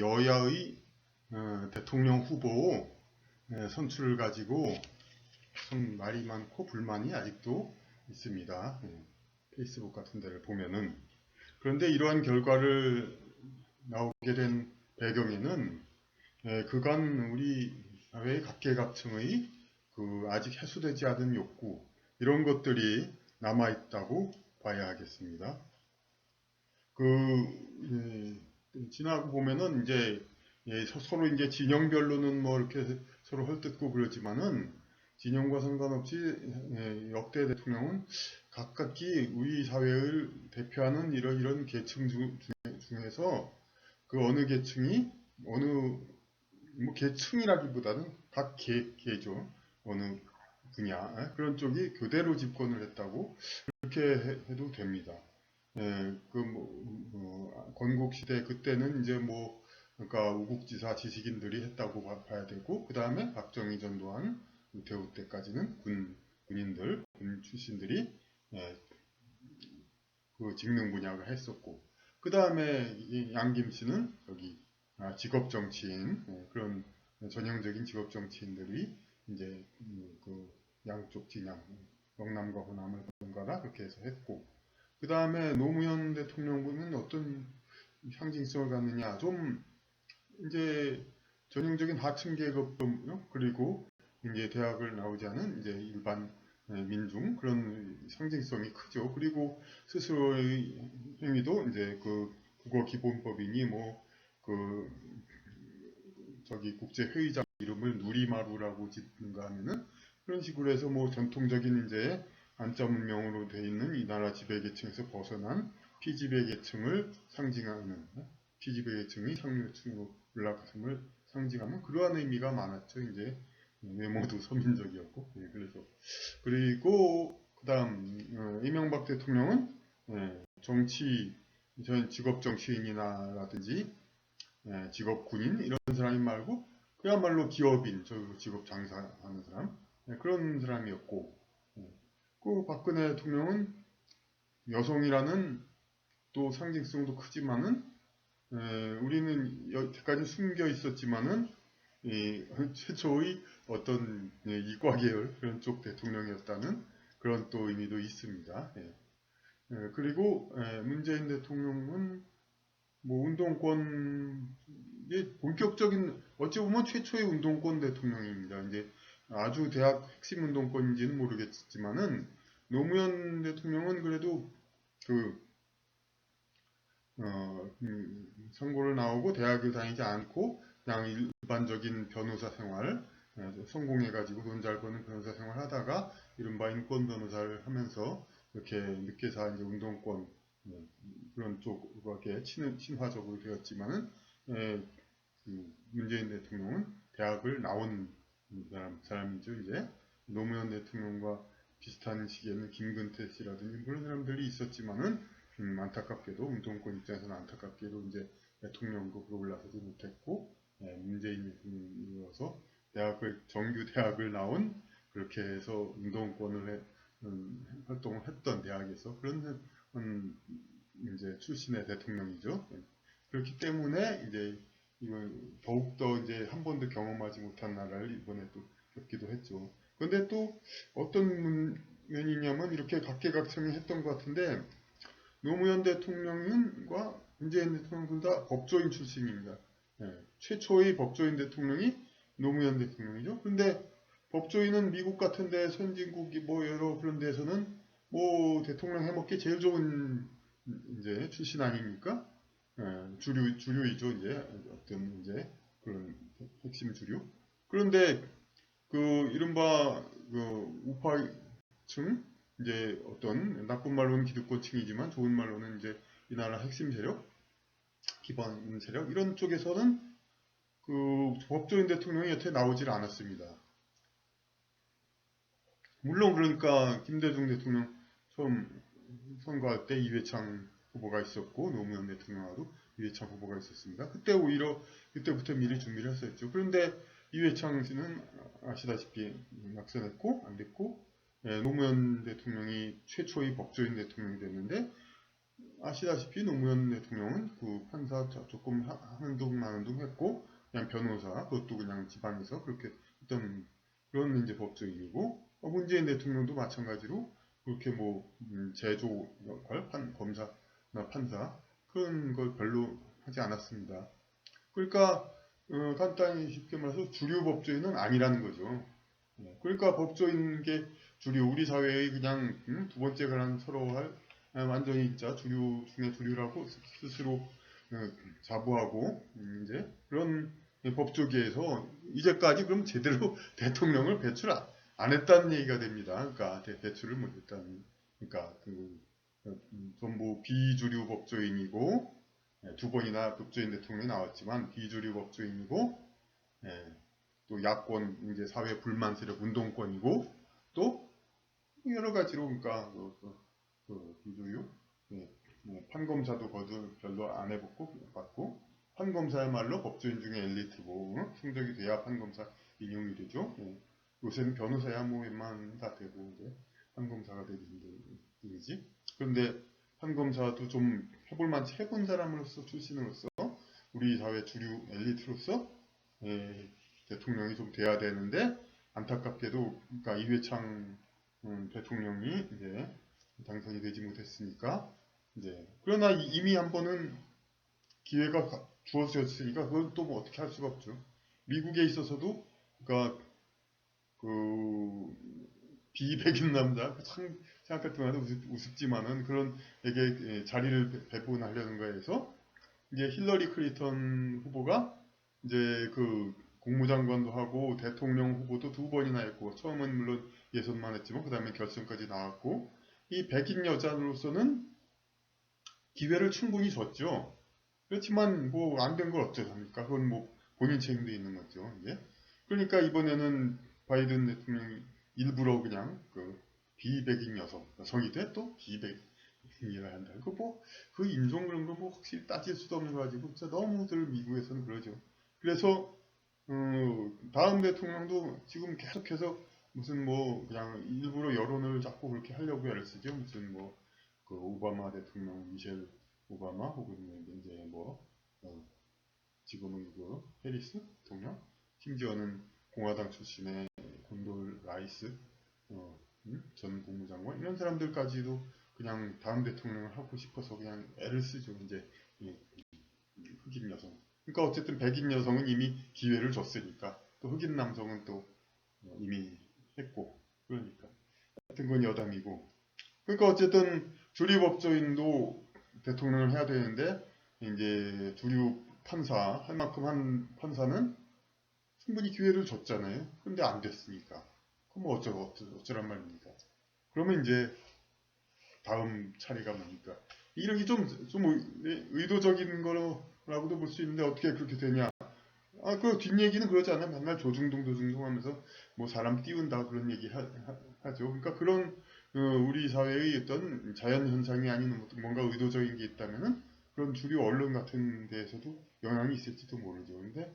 여야의 대통령 후보 선출을 가지고 말이 많고 불만이 아직도 있습니다. 페이스북 같은 데를 보면은. 그런데 이러한 결과를 나오게 된 배경에는 그간 우리 사회의 각계각층의 아직 해소되지 않은 욕구, 이런 것들이 남아있다고 봐야 하겠습니다. 지나고 보면은 이제 서로 이제 진영별로는 뭐 이렇게 서로 헐뜯고 그러지만은 진영과 상관없이 역대 대통령은 각각이 우리 사회를 대표하는 이런 계층 중에서 그 어느 계층이 어느 뭐 계층이라기보다는 각 계죠. 어느 분야 그런 쪽이 교대로 집권을 했다고 그렇게 해도 됩니다. 건국시대 그때는 이제 그러니까 우국지사 지식인들이 했다고 봐야 되고, 그 다음에 박정희, 전두환, 유태우 때까지는 군인들, 군 출신들이 그 직능 분야를 했었고, 그 다음에 양김씨는 여기 직업 정치인, 그런 전형적인 직업 정치인들이 이제 그 양쪽 진영, 영남과 호남을 번갈아 그렇게 해서 했고, 그 다음에 노무현 대통령 보면 어떤 상징성을 갖느냐, 좀 이제 전형적인 하층 계급, 그리고 이제 대학을 나오지 않은 이제 일반 민중, 그런 상징성이 크죠. 그리고 스스로의 행위도 이제 그 국어 기본법이니 저기 국제회의장 이름을 누리마루라고 짓는가 하면은 그런 식으로 해서 전통적인 이제 한자 문명으로 되어 있는 이 나라 지배계층에서 벗어난 피지배계층을 상징하는, 피지배계층의 상류층으로 올라갔음을 상징하는 그러한 의미가 많았죠. 이제 외모도 서민적이었고. 그리고 그다음 이명박 대통령은 직업 정치인이나라든지 직업 군인 이런 사람이 말고 그야말로 기업인, 직업 장사하는 사람, 그런 사람이었고, 그 박근혜 대통령은 여성이라는 또 상징성도 크지만은 우리는 여태까지 숨겨 있었지만은 최초의 어떤 이과 계열 그런 쪽 대통령이었다는 그런 또 의미도 있습니다. 그리고 문재인 대통령은 운동권, 본격적인, 어찌 보면 최초의 운동권 대통령입니다. 이제 아주 대학 핵심 운동권인지는 모르겠지만은 노무현 대통령은 그래도 선고를 나오고 대학을 다니지 않고 그냥 일반적인 변호사 생활, 성공해가지고 돈 잘 버는 변호사 생활 하다가 이른바 인권 변호사를 하면서 이렇게 늦게서 이제 운동권 그런 쪽에 친화적으로 되었지만은 문재인 대통령은 대학을 나온 사람이죠. 이제 노무현 대통령과 비슷한 시기에는 김근태 씨라든지 그런 사람들이 있었지만은 안타깝게도 운동권 입장에서는 안타깝게도 이제 대통령급으로 올라서지 못했고, 문재인 대통령이어서 정규 대학을 나온, 그렇게 해서 운동권을 활동을 했던 대학에서 그런 이제 출신의 대통령이죠. 그렇기 때문에 이제 이건 더욱더 이제 한 번도 경험하지 못한 나라를 이번에 또 겪기도 했죠. 그런데 또 어떤 면이냐면 이렇게 각계각층이 했던 것 같은데, 노무현 대통령과 문재인 대통령 둘 다 법조인 출신입니다. 최초의 법조인 대통령이 노무현 대통령이죠. 그런데 법조인은 미국 같은 데 선진국이 여러 그런 데서는 대통령 해먹기 제일 좋은 이제 출신 아닙니까? 주류이죠. 이제 어떤 이제 그런 핵심 주류. 그런데 이른바 우파층, 이제 어떤 나쁜 말로는 기득권층이지만 좋은 말로는 이제 이 나라 핵심 세력, 기반 세력 이런 쪽에서는 법조인 대통령이 여태 나오질 않았습니다. 물론 그러니까 김대중 대통령 처음 선거할 때 이회창 후보가 있었고 노무현 대통령하고 이회창 후보가 있었습니다. 그때부터 미리 준비를 했었죠. 그런데 이회창 씨는 아시다시피 낙선했고 안 됐고, 노무현 대통령이 최초의 법조인 대통령이 됐는데 아시다시피 노무현 대통령은 그 판사 조금 하는 둥 마는 둥 했고, 그냥 변호사, 그것도 그냥 지방에서 그렇게 했던 그런 이제 법조인이고, 문재인 대통령도 마찬가지로 그렇게 뭐, 제조 역할, 검사나 판사, 그런 걸 별로 하지 않았습니다. 그러니까, 간단히 쉽게 말해서 주류 법조인은 아니라는 거죠. 그러니까 법조인 게 주류, 우리 사회의 그냥 두 번째 가는 서로 할 완전히 진짜 주류 중에 주류라고 스스로 자부하고 이제 그런 법조계에서 이제까지 그럼 제대로 대통령을 배출 안 했다는 얘기가 됩니다. 그러니까 배출을 못 했다는, 그러니까 전부 비주류 법조인이고 두 번이나 법조인 대통령이 나왔지만 비주류 법조인이고 또 야권 이제 사회 불만 세력 운동권이고 또 여러 가지로 그러니까 비주류 판검사도 거두 별로 안 해봤고 판검사야말로 법조인 중에 엘리트고 성적이 돼야 판검사 인용이 되죠. 요새는 변호사야 뭐 웬만하면 다 되고 이제 판검사가 되기 힘든 일이지. 그런데 판검사도 좀 해볼만 해본 사람으로서 출신으로서 우리 사회 주류 엘리트로서 대통령이 좀 돼야 되는데 안타깝게도 그러니까 이회창 대통령이 이제 당선이 되지 못했으니까 이제 그러나 이미 한 번은 기회가 주어졌으니까 그건 또 뭐 어떻게 할 수가 없죠. 미국에 있어서도 그러니까 그 비백인 남자 참 생각할 때마다 우습지만은 그런 에게 자리를 배분하려는 거에서 이제 힐러리 클린턴 후보가 이제 그 국무장관도 하고 대통령 후보도 두 번이나 했고 처음은 물론 예선만 했지만 그 다음에 결선까지 나왔고 이 백인 여자로서는 기회를 충분히 줬죠. 그렇지만 뭐 안 된 걸 어쩌합니까? 그건 뭐 본인 책임도 있는 거죠. 이제 그러니까 이번에는 바이든 대통령이 일부러 그냥 그 비백인 여성이 돼 또 비백인이라 한다. 그 인종 그런 거 뭐 확실히 따질 수도 없는 거 가지고 진짜 너무들 미국에서는 그러죠. 그래서 다음 대통령도 지금 계속해서 무슨 뭐 그냥 일부러 여론을 자꾸 그렇게 하려고 애를 쓰죠. 무슨 뭐 그 오바마 대통령 미셸 오바마 혹은 이제 뭐 지금은 그 해리스 대통령 심지어는 공화당 출신의 곤돌 라이스 전 국무장관 이런 사람들까지도 그냥 다음 대통령을 하고 싶어서 그냥 애를 쓰죠. 이제 흑인 여성. 그러니까 어쨌든 백인 여성은 이미 기회를 줬으니까 또 흑인 남성은 또 이미 했고 그러니까 같은 건 여당이고 그러니까 어쨌든 주류 법조인도 대통령을 해야 되는데 이제 주류 판사 할 만큼 한 판사는 충분히 기회를 줬잖아요. 근데 안 됐으니까 그럼 뭐 어쩌란 말입니까? 그러면 이제 다음 차례가 뭡니까? 이런 게 좀 의도적인 거라고도 볼 수 있는데 어떻게 그렇게 되냐? 그 뒷얘기는 그러지 않아요. 맨날 조중동 하면서 뭐 사람 띄운다 그런 얘기 하죠. 그러니까 그런 우리 사회의 어떤 자연 현상이 아닌 뭔가 의도적인 게 있다면은 그런 주류 언론 같은 데에서도 영향이 있을지도 모르죠. 근데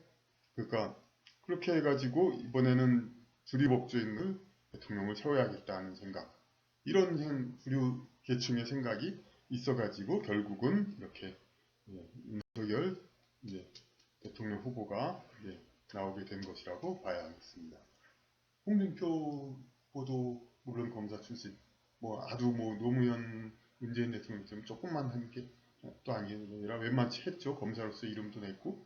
그러니까 그렇게 해가지고 이번에는 주류 법조인을 대통령을 세워야겠다는 생각 이런 주류 계층의 생각이 있어가지고 결국은 이렇게 윤석열 이제 대통령 후보가 나오게 된 것이라고 봐야 하겠습니다. 홍준표 후보도 물론 검사 출신, 뭐 아주 뭐 노무현 문재인 대통령처럼 조금만 한 게 또 아니라 웬만치 했죠. 검사로서 이름도 냈고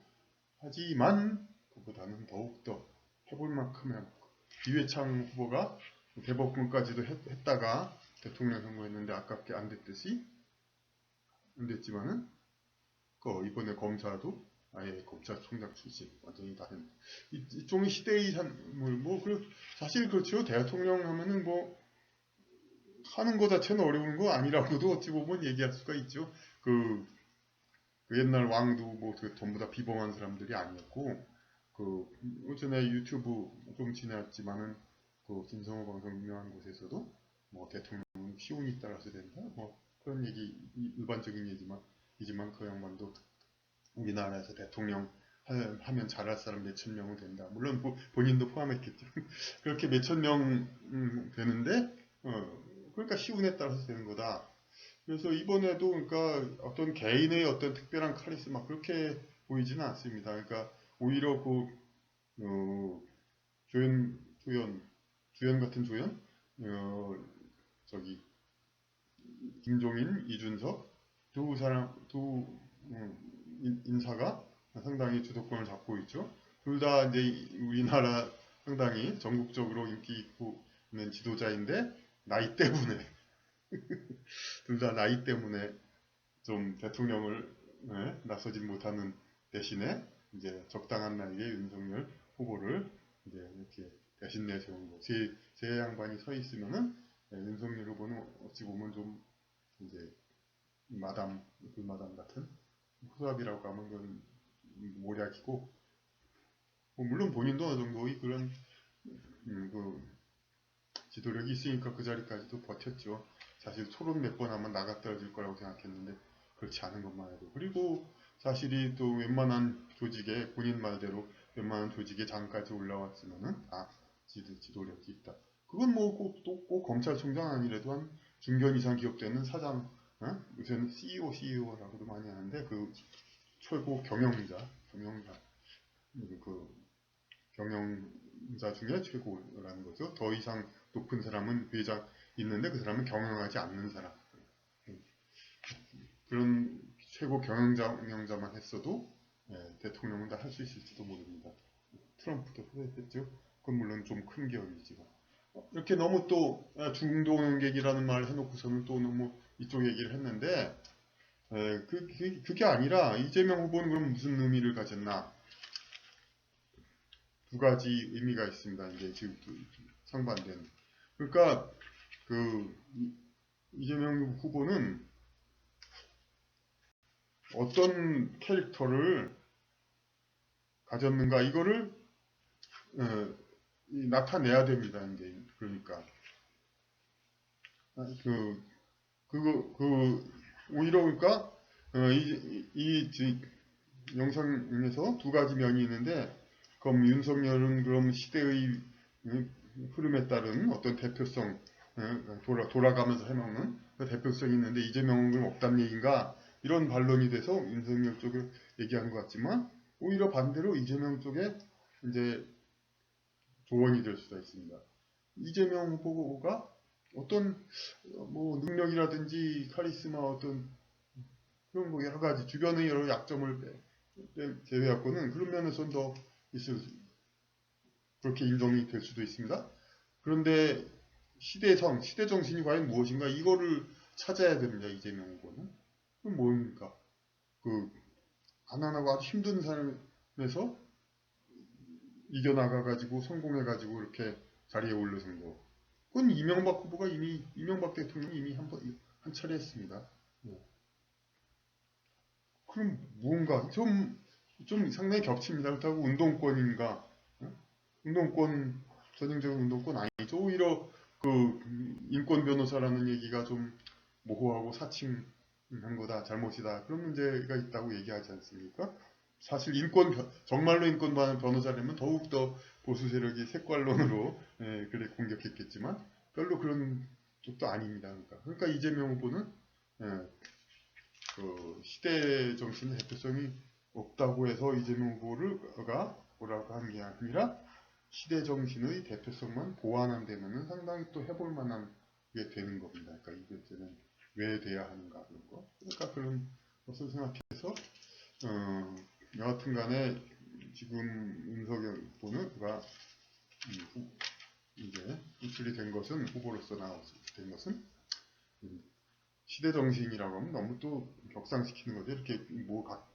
하지만 그보다는 더욱더 해볼 만큼 해봤고 이회창 후보가 대법원까지도 했다가 대통령 선거했는데 아깝게 안 됐듯이 안 됐지만은 이번에 검사도 아예 검찰총장 출신 완전히 다른 이쪽이 시대의 산물 사실 그렇죠. 대통령 하면은 뭐 하는 거 자체는 어려운 거 아니라고도 어찌 보면 얘기할 수가 있죠. 그 옛날 왕도 뭐 전부 다 비범한 사람들이 아니었고 전에 유튜브 좀 지났지만은 김성호 방송 유명한 곳에서도 뭐 대통령은 시온이 따라서 된다 뭐 그런 얘기 일반적인 얘기지만 그 양반도 우리나라에서 대통령 하면 잘할 사람 몇천 명은 된다. 물론 본인도 포함했겠죠. 그렇게 몇천 명 되는데 그러니까 시운에 따라서 되는 거다. 그래서 이번에도 그러니까 어떤 개인의 어떤 특별한 카리스마 그렇게 보이지는 않습니다. 그러니까 오히려 그 조연 주연 같은 조연 저기 김종인, 이준석 두 인사가 상당히 주도권을 잡고 있죠. 둘 다 이제 우리나라 상당히 전국적으로 인기 있고 있는 지도자인데 나이 때문에 둘 다 나이 때문에 좀 대통령을 나서지 못하는 대신에 이제 적당한 나이에 윤석열 후보를 이제 이렇게 대신 내세운 거. 제 양반이 서 있으면은 윤석열 후보는 어찌 보면 좀 이제 불마담 같은 후사비라고 하면 그건 모략이고, 뭐 물론 본인도 어느 정도의 그런 그 지도력이 있으니까 그 자리까지도 버텼죠. 사실 토론 몇 번 하면 나가 떨어질 거라고 생각했는데 그렇지 않은 것만 해도. 그리고 사실이 또 웬만한 조직에 본인 말대로 웬만한 조직에 장까지 올라왔으면은 지도력이 있다. 그건 뭐 꼭 검찰총장 아니래도 한 중견 이상 기업 되는 사장, 요새는 CEO라고도 많이 하는데 그 최고 그 경영자 중에 최고라는 거죠. 더 이상 높은 사람은 회장 있는데 그 사람은 경영하지 않는 사람. 그런 최고 경영자만 했어도 대통령은 다 할 수 있을지도 모릅니다. 트럼프도 그랬겠죠. 그건 물론 좀 큰 기업이지만. 이렇게 너무 또 중동객이라는 말을 해놓고서는 또 너무 이쪽 얘기를 했는데 그게 아니라 이재명 후보는 그럼 무슨 의미를 가졌나? 두 가지 의미가 있습니다. 이제 지금 상반된. 그러니까 그 이재명 후보는 어떤 캐릭터를 가졌는가 이거를 나타내야 됩니다. 이제 그러니까 오히려 그러니까 이 영상에서 두 가지 면이 있는데 그럼 윤석열은 그럼 시대의 흐름에 따른 어떤 대표성 돌아가면서 해먹는 그 대표성이 있는데 이재명은 그럼 없단 얘기인가 이런 반론이 돼서 윤석열 쪽을 얘기한 것 같지만 오히려 반대로 이재명 쪽에 이제 조언이 될 수가 있습니다. 이재명 후보가 어떤 뭐 능력이라든지 카리스마 어떤 그런 뭐 여러 가지 주변의 여러 약점을 제외하고는 그런 면에서는 더 그렇게 인정이 될 수도 있습니다. 그런데 시대 정신이 과연 무엇인가 이거를 찾아야 됩니다. 이재명 후보는. 그럼 뭡니까? 가난하고 아주 힘든 삶에서 이겨나가가지고 성공해가지고 이렇게 자리에 올라선 거. 그건 이명박 대통령이 이미 한 차례 했습니다. 그럼 무언가 좀 상당히 겹칩니다. 그렇다고 운동권인가? 운동권 전형적인 운동권 아니죠. 오히려 그 인권 변호사라는 얘기가 좀 모호하고 사칭한 거다, 잘못이다. 그런 문제가 있다고 얘기하지 않습니까? 사실 정말로 인권 변호사라면 더욱더 보수 세력이 색깔론으로 그래 공격했겠지만 별로 그런 쪽도 아닙니다. 그러니까 이재명 후보는 그 시대 정신의 대표성이 없다고 해서 이재명 후보가 뭐라고 하는 게 아니라 시대 정신의 대표성만 보완한다면 상당히 또 해볼 만한 게 되는 겁니다. 그러니까 이것은 왜 돼야 하는가 그런 거. 그러니까 그런 것을 생각해서 여하튼 간에 지금 윤석열 후보가 이제 유출이 된 것은 후보로서 나왔된 것은 시대 정신이라고 하면 너무 또 격상시키는 거죠. 이렇게 뭐 각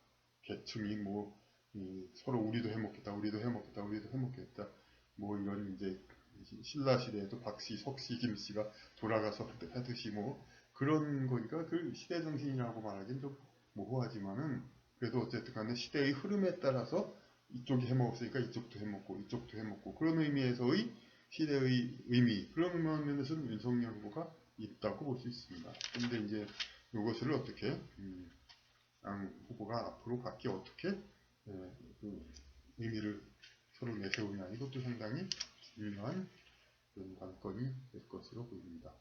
계층이 서로 우리도 해먹겠다, 뭐 이런 이제 신라 시대에도 박씨, 석씨, 김씨가 돌아가서 하듯이 뭐 그런 거니까 그 시대 정신이라고 말하기는 좀 모호하지만은 그래도 어쨌든 간에 시대의 흐름에 따라서 이쪽이 해먹었으니까 이쪽도 해먹고 그런 의미에서의 시대의 의미 그런 면에서는 윤석열 후보가 있다고 볼 수 있습니다. 그런데 이제 이것을 어떻게 양 후보가 앞으로 각기 어떻게 그 의미를 서로 내세우냐 이것도 상당히 중요한 그런 관건이 될 것으로 보입니다.